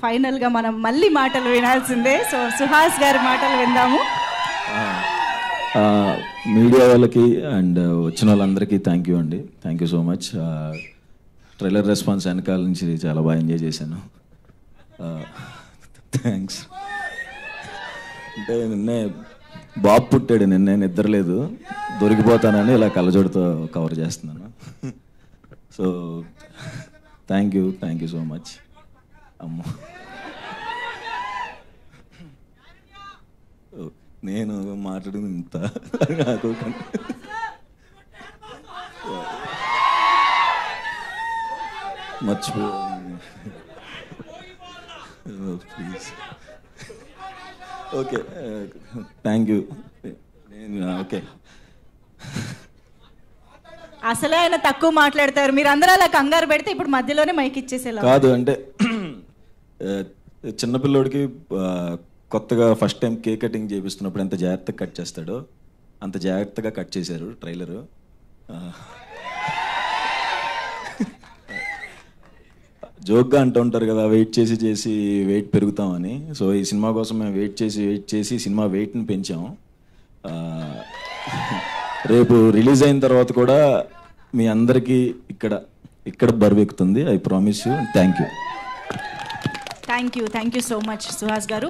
ఫైనల్గా మనం మళ్ళీ మాటలు వినాల్సిందే. సో సుహాస్ గారి మాటలు విందాము. మీడియా వాళ్ళకి అండ్ వచ్చిన వాళ్ళందరికీ థ్యాంక్ యూ అండి. Thank you so much. Trailer response వెనకాల నుంచి చాలా బాగా ఎంజాయ్ చేశాను. థ్యాంక్స్. అంటే నిన్నే బాబు పుట్టాడు, నిన్నే నిద్రలేదు, దొరికిపోతానని ఇలా కళ్ళజోడుతో కవర్ చేస్తున్నాను. So thank you so much. అమ్మో, నేను మాట్లాడింది ఇంత మర్చిపో please. Okay, thank you. Okay, అసలే ఆయన తక్కువ మాట్లాడతారు, మీరు అందరూ అలా కంగారు పెడితే ఇప్పుడు మధ్యలోనే మైక్ ఇచ్చేసేలా కాదు. అంటే చిన్నపిల్లోడికి కొత్తగా ఫస్ట్ టైం కేక్ కటింగ్ చేపిస్తున్నప్పుడు ఎంత జాగ్రత్తగా కట్ చేస్తాడో అంత జాగ్రత్తగా కట్ చేశారు ట్రైలరు. జోక్గా అంటూ ఉంటారు కదా, వెయిట్ చేసి వెయిట్ పెరుగుతామని. సో ఈ సినిమా కోసం మేము వెయిట్ చేసి సినిమా వెయిట్ని పెంచాం. రేపు రిలీజ్ అయిన తర్వాత కూడా మీ అందరికీ ఇక్కడ బరువెక్కుతుంది. I promise you. Thank you so much Suhas గారు.